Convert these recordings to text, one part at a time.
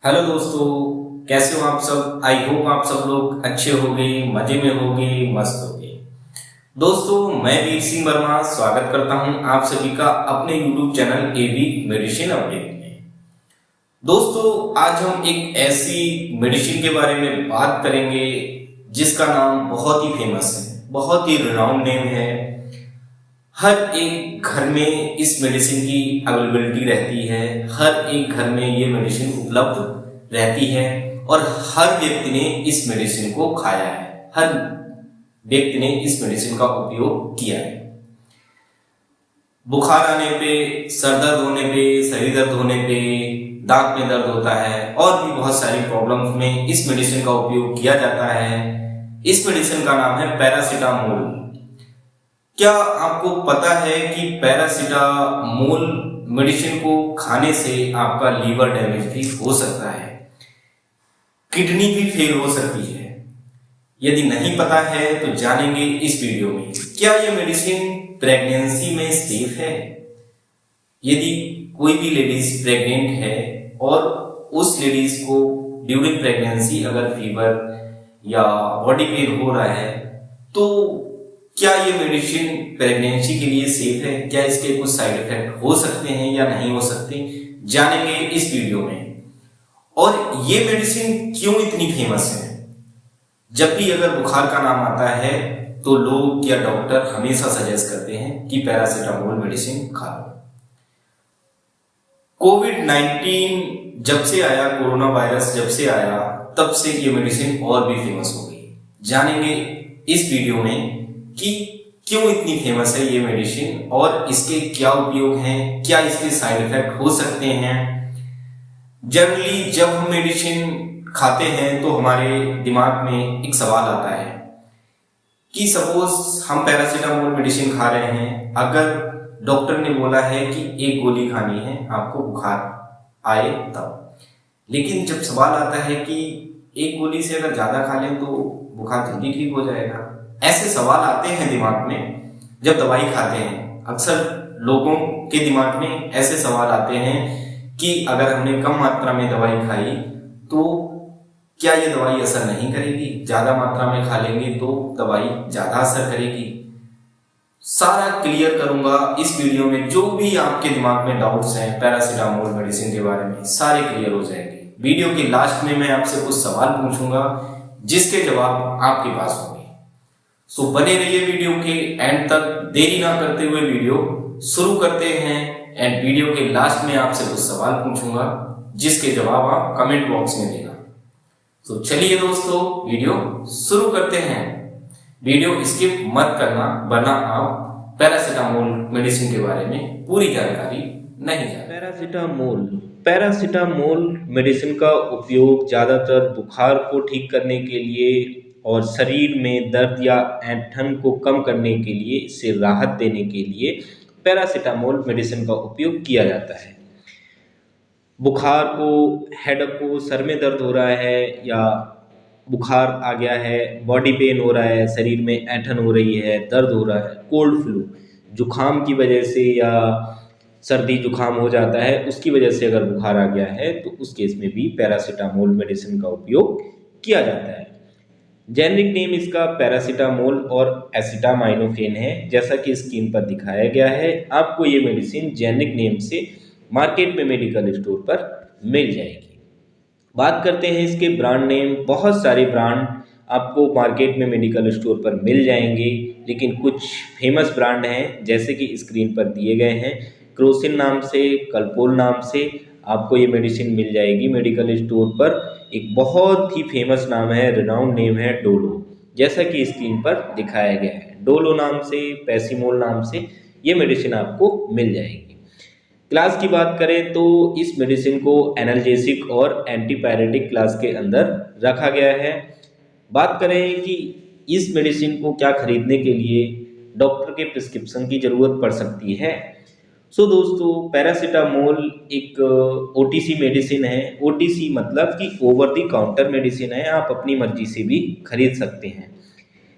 Hello दोस्तों, कैसे हो आप सब। आई होप आप सब लोग अच्छे होंगे, मजे में होंगे, मस्त होंगे। दोस्तों, मैं वीर सिंह वर्मा स्वागत करता हूं आप सभी का अपने YouTube channel AV medicine update में। दोस्तों, आज हम एक ऐसी मेडिसिन के बारे में बात करेंगे जिसका नाम बहुत ही फेमस है, बहुत ही रिनाउंड नेम है। हर एक घर में इस मेडिसिन की अवेलेबिलिटी रहती है, हर एक घर में ये मेडिसिन उपलब्ध रहती है और हर व्यक्ति ने इस मेडिसिन को खाया है, हर व्यक्ति ने इस मेडिसिन का उपयोग किया है। बुखार आने पे, सर दर्द होने पे, शरीर दर्द होने पे, दांत में दर्द होता है और भी बहुत सारी प्रॉब्लम्स में इस मेडिसिन का उपयोग किया जाता है। इस मेडिसिन का नाम है पैरासीटामोल। क्या आपको पता है कि पैरासीटामोल मेडिसिन को खाने से आपका लीवर डैमेज भी हो सकता है, किडनी भी फेल हो सकती है। यदि नहीं पता है तो जानेंगे इस वीडियो में। क्या यह मेडिसिन प्रेगनेंसी में सेफ है? यदि कोई भी लेडीज प्रेग्नेंट है और उस लेडीज को ड्यूरिंग प्रेगनेंसी अगर फीवर या बॉडी पेन हो रहा है तो क्या ये मेडिसिन प्रेगनेंसी के लिए सेफ है? क्या इसके कुछ साइड इफेक्ट हो सकते हैं या नहीं हो सकते, जानेंगे इस वीडियो में। और ये मेडिसिन क्यों इतनी फेमस है? जब भी अगर बुखार का नाम आता है तो लोग या डॉक्टर हमेशा सजेस्ट करते हैं कि पैरासीटामोल मेडिसिन खा लो। कोविड-19 जब से आया, कोरोना वायरस जब से आया, तब से ये मेडिसिन और भी फेमस हो गई। जानेंगे इस वीडियो में कि क्यों इतनी फेमस है ये मेडिसिन और इसके क्या उपयोग हैं, क्या इसके साइड इफेक्ट हो सकते हैं। जनरली जब हम मेडिसिन खाते हैं तो हमारे दिमाग में एक सवाल आता है कि सपोज हम पैरासीटामोल मेडिसिन खा रहे हैं, अगर डॉक्टर ने बोला है कि एक गोली खानी है आपको बुखार आए तब, लेकिन जब सवाल आता है कि एक गोली से अगर ज्यादा खा लें तो बुखार जल्दी ठीक हो जाएगा, ऐसे सवाल आते हैं दिमाग में जब दवाई खाते हैं। अक्सर लोगों के दिमाग में ऐसे सवाल आते हैं कि अगर हमने कम मात्रा में दवाई खाई तो क्या ये दवाई असर नहीं करेगी, ज्यादा मात्रा में खा लेंगे तो दवाई ज्यादा असर करेगी। सारा क्लियर करूंगा इस वीडियो में। जो भी आपके दिमाग में डाउट्स हैं पैरासीटामोल मेडिसिन के बारे में, सारे क्लियर हो जाएंगे। वीडियो के लास्ट में मैं आपसे कुछ सवाल पूछूंगा जिसके जवाब आपके पास होंगे। सो बने रहिए वीडियो के एंड तक। देरी ना करते हुए वीडियो शुरू करते हैं एंड वीडियो के लास्ट में आपसे कुछ सवाल पूछूंगा जिसके जवाब आप कमेंट बॉक्स में देना। तो चलिए दोस्तों, वीडियो शुरू करते हैं। वीडियो स्किप मत करना वरना आप पैरासीटामोल मेडिसिन के बारे में पूरी जानकारी नहीं जानते। पैरासीटामोल मेडिसिन का उपयोग ज़्यादातर बुखार को ठीक करने के लिए और शरीर में दर्द या ऐंठन को कम करने के लिए, इससे राहत देने के लिए पैरासीटामोल मेडिसिन का उपयोग किया जाता है। बुखार को, हेडेक को, सर में दर्द हो रहा है या बुखार आ गया है, बॉडी पेन हो रहा है, शरीर में ऐंठन हो रही है, दर्द हो रहा है, कोल्ड फ्लू जुखाम की वजह से या सर्दी जुखाम हो जाता है उसकी वजह से अगर बुखार आ गया है तो उस केस में भी पैरासीटामोल मेडिसिन का उपयोग किया जाता है। जेनरिक नेम इसका पैरासीटामोल और एसिटामाइनोफेन है, जैसा कि स्क्रीन पर दिखाया गया है। आपको ये मेडिसिन जेनरिक नेम से मार्केट में मेडिकल स्टोर पर मिल जाएगी। बात करते हैं इसके ब्रांड नेम। बहुत सारे ब्रांड आपको मार्केट में मेडिकल स्टोर पर मिल जाएंगे, लेकिन कुछ फेमस ब्रांड हैं जैसे कि स्क्रीन पर दिए गए हैं। क्रोसिन नाम से, कल्पोल नाम से आपको ये मेडिसिन मिल जाएगी मेडिकल स्टोर पर। एक बहुत ही फेमस नाम है, रिनाउंड नेम है डोलो, जैसा कि स्क्रीन पर दिखाया गया है। डोलो नाम से, पैसीमोल नाम से ये मेडिसिन आपको मिल जाएगी। क्लास की बात करें तो इस मेडिसिन को एनाल्जेसिक और एंटीपायरेटिक क्लास के अंदर रखा गया है। बात करें कि इस मेडिसिन को क्या खरीदने के लिए डॉक्टर के प्रिस्क्रिप्शन की ज़रूरत पड़ सकती है। सो दोस्तों, पैरासीटामोल एक ओटीसी मेडिसिन है। ओटीसी मतलब कि ओवर द काउंटर मेडिसिन है, आप अपनी मर्जी से भी खरीद सकते हैं।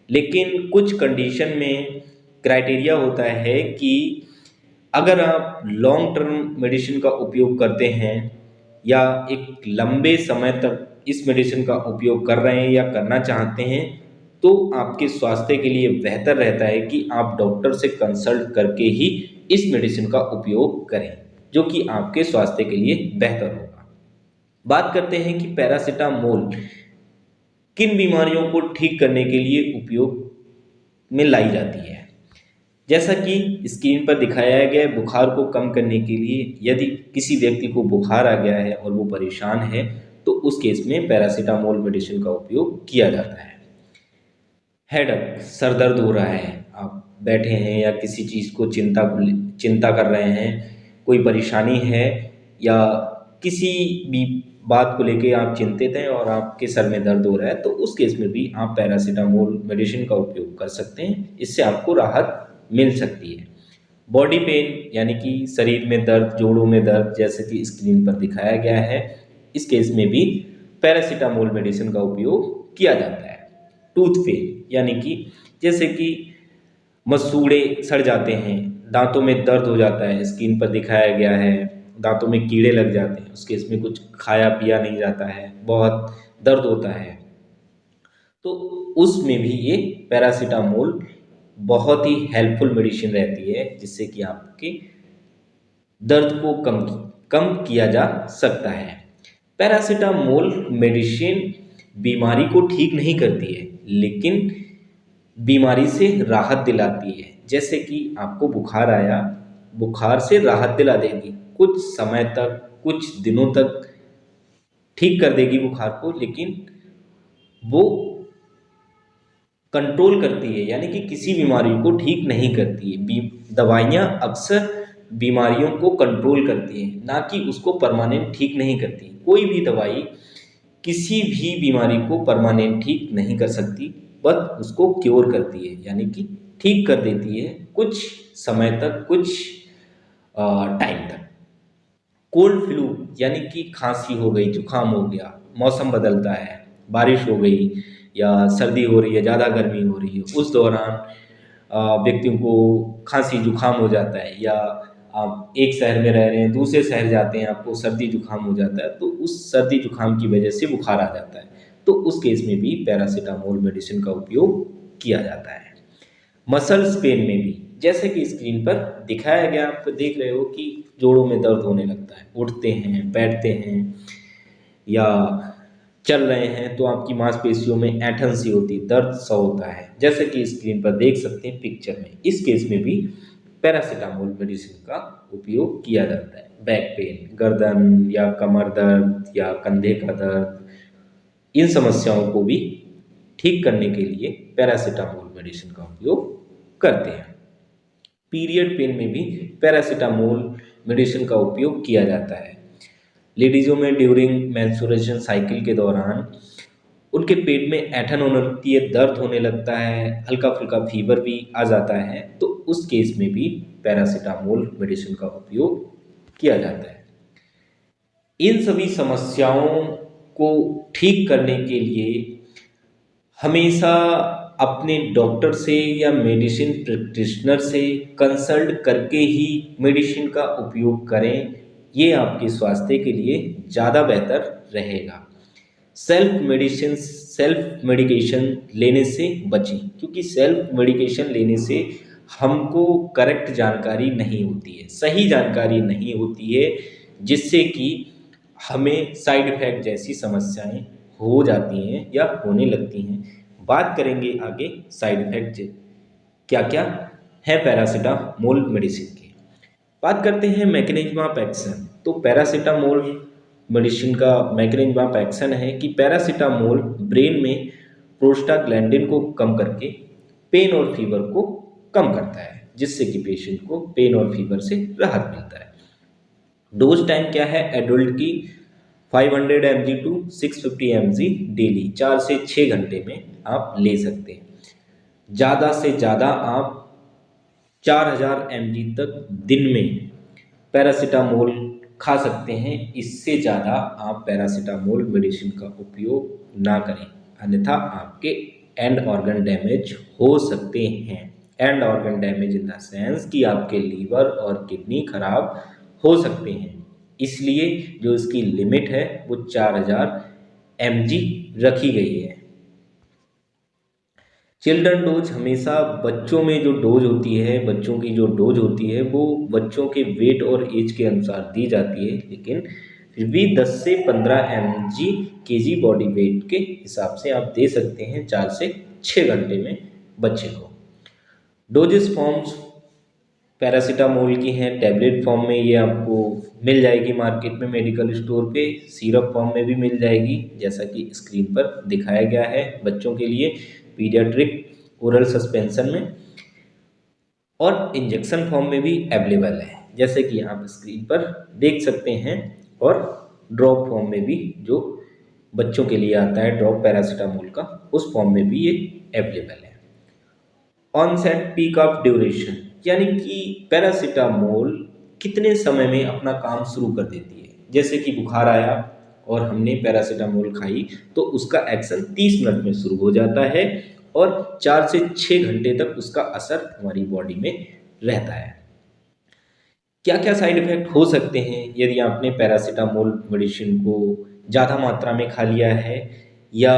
लेकिन कुछ कंडीशन में क्राइटेरिया होता है कि अगर आप लॉन्ग टर्म मेडिसिन का उपयोग करते हैं या एक लंबे समय तक इस मेडिसिन का उपयोग कर रहे हैं या करना चाहते हैं, तो आपके स्वास्थ्य के लिए बेहतर रहता है कि आप डॉक्टर से कंसल्ट करके ही इस मेडिसिन का उपयोग करें, जो कि आपके स्वास्थ्य के लिए बेहतर होगा। बात करते हैं कि पैरासिटामोल किन बीमारियों को ठीक करने के लिए उपयोग में लाई जाती है। जैसा कि स्क्रीन पर दिखाया गया है, बुखार को कम करने के लिए यदि किसी व्यक्ति को बुखार आ गया है और वो परेशान है, तो उस केस में पैरासिटामोल मेडिसिन का उपयोग किया जाता है। हेडेक, सर दर्द हो रहा है, आप बैठे हैं या किसी चीज़ को चिंता कर रहे हैं, कोई परेशानी है या किसी भी बात को लेके आप चिंतित हैं और आपके सर में दर्द हो रहा है, तो उस केस में भी आप पैरासिटामोल मेडिसिन का उपयोग कर सकते हैं। इससे आपको राहत मिल सकती है। बॉडी पेन यानी कि शरीर में दर्द, जोड़ों में दर्द, जैसे कि स्क्रीन पर दिखाया गया है, इस केस में भी पैरासिटामोल मेडिसिन का उपयोग किया जाता है। टूथ पेन यानी कि जैसे कि मसूड़े सड़ जाते हैं, दांतों में दर्द हो जाता है, स्क्रीन पर दिखाया गया है, दांतों में कीड़े लग जाते हैं, उस केस में कुछ खाया पिया नहीं जाता है, बहुत दर्द होता है, तो उसमें भी ये पैरासिटामोल बहुत ही हेल्पफुल मेडिसिन रहती है, जिससे कि आपके दर्द को कम किया जा सकता है। पैरासिटामोल मेडिसिन बीमारी को ठीक नहीं करती है, लेकिन बीमारी से राहत दिलाती है। जैसे कि आपको बुखार आया, बुखार से राहत दिला देगी, कुछ समय तक, कुछ दिनों तक ठीक कर देगी बुखार को, लेकिन वो कंट्रोल करती है, यानी कि किसी बीमारी को ठीक नहीं करती है। दवाइयाँ अक्सर बीमारियों को कंट्रोल करती हैं, ना कि उसको परमानेंट ठीक नहीं करती। कोई भी दवाई किसी भी बीमारी को परमानेंट ठीक नहीं कर सकती, बस उसको क्योर करती है, यानी कि ठीक कर देती है कुछ समय तक, कुछ टाइम तक। कोल्ड फ्लू यानी कि खांसी हो गई, जुकाम हो गया, मौसम बदलता है, बारिश हो गई या सर्दी हो रही है, ज़्यादा गर्मी हो रही है, उस दौरान व्यक्तियों को खांसी जुकाम हो जाता है, या आप एक शहर में रह रहे हैं, दूसरे शहर जाते हैं, आपको सर्दी जुकाम हो जाता है, तो उस सर्दी जुकाम की वजह से बुखार आ जाता है, तो उस केस में भी पैरासिटामोल मेडिसिन का उपयोग किया जाता है। मसल्स पेन में भी, जैसे कि स्क्रीन पर दिखाया गया, आप देख रहे हो कि जोड़ों में दर्द होने लगता है, उठते हैं, बैठते हैं या चल रहे हैं, तो आपकी मांसपेशियों में ऐंठन सी होती है, दर्द सा होता है, जैसे कि स्क्रीन पर देख सकते हैं पिक्चर में। इस केस में भी पैरासिटामोल मेडिसिन का उपयोग किया जाता है। बैक पेन, गर्दन या कमर दर्द या कंधे का दर्द, इन समस्याओं को भी ठीक करने के लिए पैरासिटामोल मेडिसिन का उपयोग करते हैं। पीरियड पेन में भी पैरासिटामोल मेडिसिन का उपयोग किया जाता है। लेडीज़ों में ड्यूरिंग मेंस्ट्रुएशन साइकिल के दौरान उनके पेट में ऐंठन होने लगती है, दर्द होने लगता है, हल्का फुल्का फीवर भी आ जाता है, तो उस केस में भी पैरासिटामोल मेडिसिन का उपयोग किया जाता है। इन सभी समस्याओं को ठीक करने के लिए हमेशा अपने डॉक्टर से या मेडिसिन प्रैक्टिशनर से कंसल्ट करके ही मेडिसिन का उपयोग करें, ये आपके स्वास्थ्य के लिए ज़्यादा बेहतर रहेगा। सेल्फ मेडिकेशन लेने से बचें, क्योंकि सेल्फ मेडिकेशन लेने से हमको करेक्ट जानकारी नहीं होती है, सही जानकारी नहीं होती है, जिससे कि हमें साइड इफ़ेक्ट जैसी समस्याएं हो जाती हैं या होने लगती हैं। बात करेंगे आगे साइड इफ़ेक्ट क्या क्या है पैरासिटामोल मेडिसिन की। बात करते हैं मैकेनिज्म ऑफ एक्शन। तो पैरासिटामोल मेडिसिन का मैकेनिज्म ऑफ एक्शन है कि पैरासिटामोल ब्रेन में प्रोस्टाग्लैंडिन को कम करके पेन और फीवर को कम करता है, जिससे कि पेशेंट को पेन और फीवर से राहत मिलता है। डोज टाइम क्या है एडल्ट की 500 mg टू 650 mg डेली, 4 से 6 घंटे में आप ले सकते हैं। ज़्यादा से ज़्यादा आप 4000 mg तक दिन में पैरासिटामोल खा सकते हैं। इससे ज़्यादा आप पैरासिटामोल मेडिसिन का उपयोग ना करें, अन्यथा आपके एंड ऑर्गन डैमेज हो सकते हैं। And organ damage in the sense कि आपके लीवर और किडनी खराब हो सकते हैं। इसलिए जो इसकी लिमिट है वो 4000 mg रखी गई है। चिल्ड्रन डोज हमेशा बच्चों में जो डोज होती है, बच्चों की जो डोज होती है वो बच्चों के वेट और एज के अनुसार दी जाती है, लेकिन फिर भी 10 से 15 mg kg बॉडी वेट के हिसाब से आप दे सकते हैं 4 से 6 घंटे में बच्चे को। डोजेस फॉर्म्स पैरासीटामोल की हैं, टैबलेट फॉर्म में ये आपको मिल जाएगी मार्केट में, मेडिकल स्टोर पे, सिरप फॉर्म में भी मिल जाएगी जैसा कि स्क्रीन पर दिखाया गया है बच्चों के लिए पीडियाट्रिक ओरल सस्पेंशन में, और इंजेक्शन फॉर्म में भी अवेलेबल है जैसे कि आप स्क्रीन पर देख सकते हैं, और ड्रॉप फॉर्म में भी जो बच्चों के लिए आता है ड्रॉप पैरासीटामोल का, उस फॉर्म में भी ये अवेलेबल है। ऑनसेट पीक ऑफ ड्यूरेशन यानी कि पैरासीटामोल कितने समय में अपना काम शुरू कर देती है। जैसे कि बुखार आया और हमने पैरासीटामोल खाई तो उसका एक्शन 30 मिनट में शुरू हो जाता है और 4 से 6 घंटे तक उसका असर हमारी बॉडी में रहता है। क्या क्या साइड इफेक्ट हो सकते हैं यदि आपने पैरासीटामोल मेडिसिन को ज़्यादा मात्रा में खा लिया है, या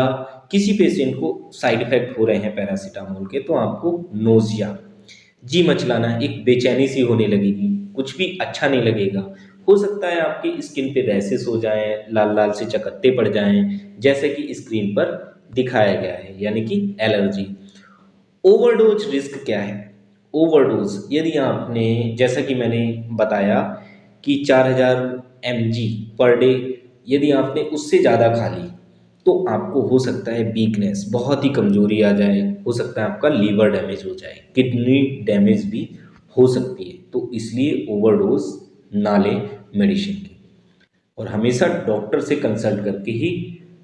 किसी पेशेंट को साइड इफेक्ट हो रहे हैं पैरासीटामोल के, तो आपको नोजिया, जी मचलाना, एक बेचैनी सी होने लगेगी, कुछ भी अच्छा नहीं लगेगा। हो सकता है आपकी स्किन पे रैशेस हो जाएं, लाल लाल से चकत्ते पड़ जाएं, जैसे कि स्क्रीन पर दिखाया गया है, यानी कि एलर्जी। ओवरडोज रिस्क क्या है? ओवरडोज यदि आपने, जैसा कि मैंने बताया कि 4000 mg पर डे, यदि आपने उससे ज़्यादा खा ली तो आपको हो सकता है वीकनेस, बहुत ही कमजोरी आ जाए, हो सकता है आपका लीवर डैमेज हो जाए, किडनी डैमेज भी हो सकती है। तो इसलिए ओवरडोज ना लें मेडिसिन की, और हमेशा डॉक्टर से कंसल्ट करके ही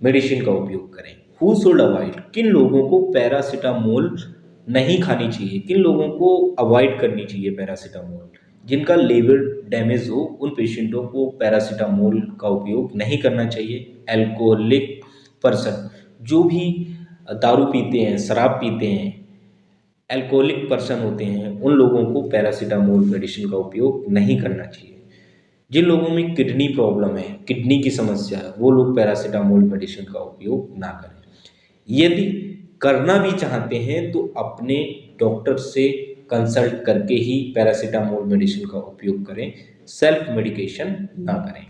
मेडिसिन का उपयोग करें। हु शुड अवॉइड, किन लोगों को पैरासीटामोल नहीं खानी चाहिए, किन लोगों को अवॉइड करनी चाहिए पैरासीटामोल? जिनका लीवर डैमेज हो उन पेशेंटों को पैरासीटामोल का उपयोग नहीं करना चाहिए। एल्कोहलिक पर्सन, जो भी दारू पीते हैं, शराब पीते हैं, एल्कोहलिक पर्सन होते हैं, उन लोगों को पैरासीटामोल मेडिसिन का उपयोग नहीं करना चाहिए। जिन लोगों में किडनी प्रॉब्लम है, किडनी की समस्या है, वो लोग पैरासीटामोल मेडिसिन का उपयोग ना करें। यदि करना भी चाहते हैं तो अपने डॉक्टर से कंसल्ट करके ही पैरासीटामोल मेडिसिन का उपयोग करें, सेल्फ मेडिकेशन ना करें।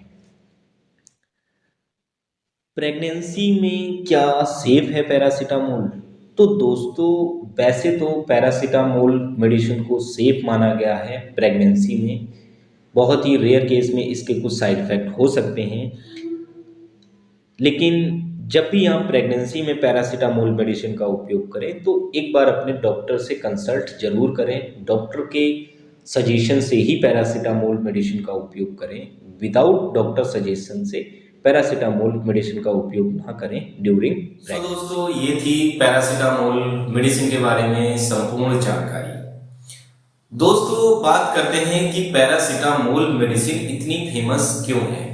प्रेगनेंसी में क्या सेफ है पैरासीटामोल? तो दोस्तों, वैसे तो पैरासीटामोल मेडिसिन को सेफ माना गया है प्रेगनेंसी में। बहुत ही रेयर केस में इसके कुछ साइड इफेक्ट हो सकते हैं, लेकिन जब भी आप प्रेगनेंसी में पैरासीटामोल मेडिसिन का उपयोग करें तो एक बार अपने डॉक्टर से कंसल्ट जरूर करें। डॉक्टर के सजेशन से ही पैरासीटामोल मेडिसिन का उपयोग करें। विदाउट डॉक्टर सजेशन से पैरासीटामोल मेडिसिन का उपयोग ना करें ड्यूरिंग प्रेगनेंसी। दोस्तों, ये थी पैरासीटामोल मेडिसिन के बारे में संपूर्ण जानकारी। दोस्तों, बात करते हैं कि पैरासीटामोल मेडिसिन इतनी फेमस क्यों है।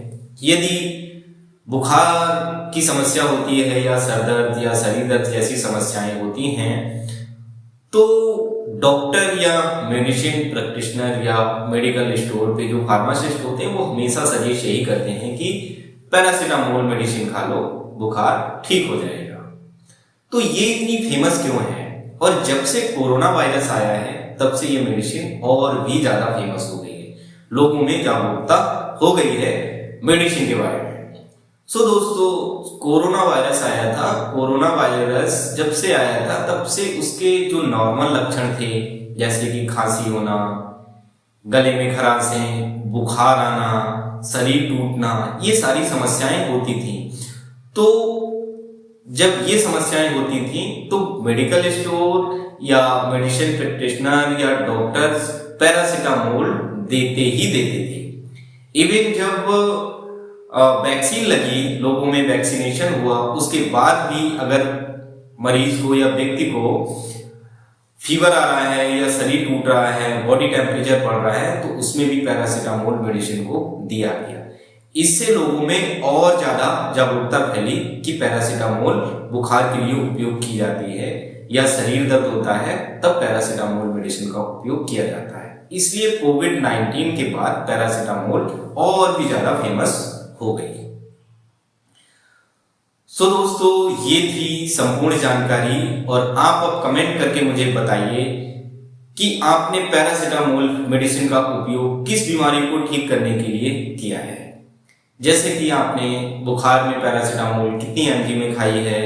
यदि बुखार की समस्या होती है या सर दर्द या शरीर दर्द जैसी समस्याएं होती हैं तो डॉक्टर या मेडिसिन प्रैक्टिशनर या मेडिकल स्टोर पे जो फार्मासिस्ट होते हैं वो हमेशा सजेस्ट यही करते हैं कि पैरासीटामोल मेडिसिन खा लो, बुखार ठीक हो जाएगा। तो ये इतनी फेमस क्यों है? और जब से कोरोना वायरस आया है तब से ये मेडिसिन और भी ज्यादा फेमस हो गई है, लोगों में जागरूकता हो गई है मेडिसिन के बारे में। सो दोस्तों, कोरोना वायरस आया था। कोरोना वायरस जब से आया था तब से उसके जो नॉर्मल लक्षण थे, जैसे कि खांसी होना, गले में खराशें, बुखार आना, शरीर टूटना, ये सारी समस्याएं होती थी। तो जब ये समस्याएं होती थी तो मेडिकल स्टोर या मेडिसिन प्रैक्टिशनर या डॉक्टर्स पैरासीटामोल देते ही देते थे। इवन जब वैक्सीन लगी, लोगों में वैक्सीनेशन हुआ, उसके बाद भी अगर मरीज को या व्यक्ति को फीवर आ रहा है या शरीर टूट रहा है, बॉडी टेम्परेचर बढ़ रहा है, तो उसमें भी पैरासीटामोल मेडिसिन को दिया गया। इससे लोगों में और ज्यादा जागरूकता फैली कि पैरासीटामोल बुखार के लिए उपयोग की जाती है, या शरीर दर्द होता है तब पैरासीटामोल मेडिसिन का उपयोग किया जाता है। इसलिए कोविड-19 के बाद पैरासिटामोल और भी ज्यादा फेमस हो गई। सो दोस्तों, ये थी संपूर्ण जानकारी और आप अब कमेंट करके मुझे बताइए कि आपने पैरासिटामोल मेडिसिन का उपयोग किस बीमारी को ठीक करने के लिए किया है। जैसे कि आपने बुखार में पैरासिटामोल कितनी एमजी में खाई है,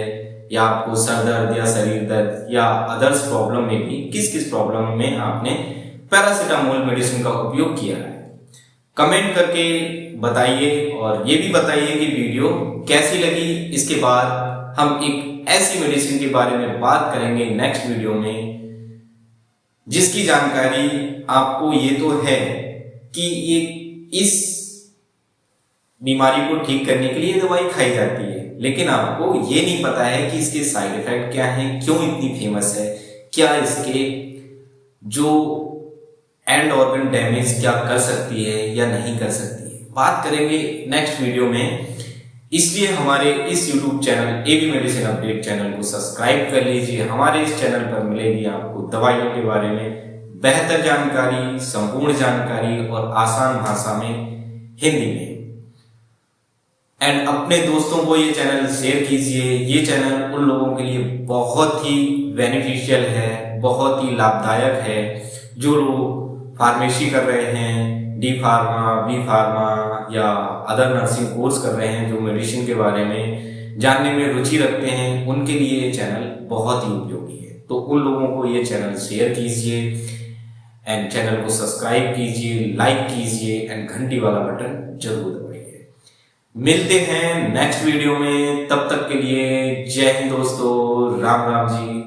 या आपको सर दर्द या शरीर दर्द या अदर्स प्रॉब्लम में भी किस किस प्रॉब्लम में आपने पैरासिटामोल मेडिसिन का उपयोग किया है। कमेंट करके बताइए और ये भी बताइए कि वीडियो कैसी लगी। इसके बाद हम एक ऐसी मेडिसिन के बारे में बात करेंगे नेक्स्ट वीडियो में, जिसकी जानकारी आपको ये तो है कि ये इस बीमारी को ठीक करने के लिए दवाई खाई जाती है, लेकिन आपको ये नहीं पता है कि इसके साइड इफेक्ट क्या हैं, क्यों इतनी फेमस है, क्या इसके जो एंड ऑर्गन डैमेज क्या कर सकती है या नहीं कर सकती है। बात करेंगे नेक्स्ट वीडियो में। इसलिए हमारे इस YouTube channel AB medicine update channel को सब्सक्राइब कर लीजिए। हमारे इस चैनल पर मिलेगी आपको दवाइयों के बारे में बेहतर जानकारी, संपूर्ण जानकारी और आसान भाषा में हिंदी में। एंड अपने दोस्तों को ये चैनल शेयर कीजिए। ये चैनल उन लोगों के लिए बहुत ही बेनिफिशियल है, बहुत ही लाभदायक है जो लोग फार्मेसी कर रहे हैं, डी फार्मा, बी फार्मा या अदर नर्सिंग कोर्स कर रहे हैं, जो मेडिसिन के बारे में जानने में रुचि रखते हैं, उनके लिए ये चैनल बहुत ही उपयोगी है। तो उन लोगों को ये चैनल शेयर कीजिए एंड चैनल को सब्सक्राइब कीजिए, लाइक कीजिए एंड घंटी वाला बटन जरूर दबाइए। मिलते हैं नेक्स्ट वीडियो में, तब तक के लिए जय हिंद दोस्तों, राम राम जी।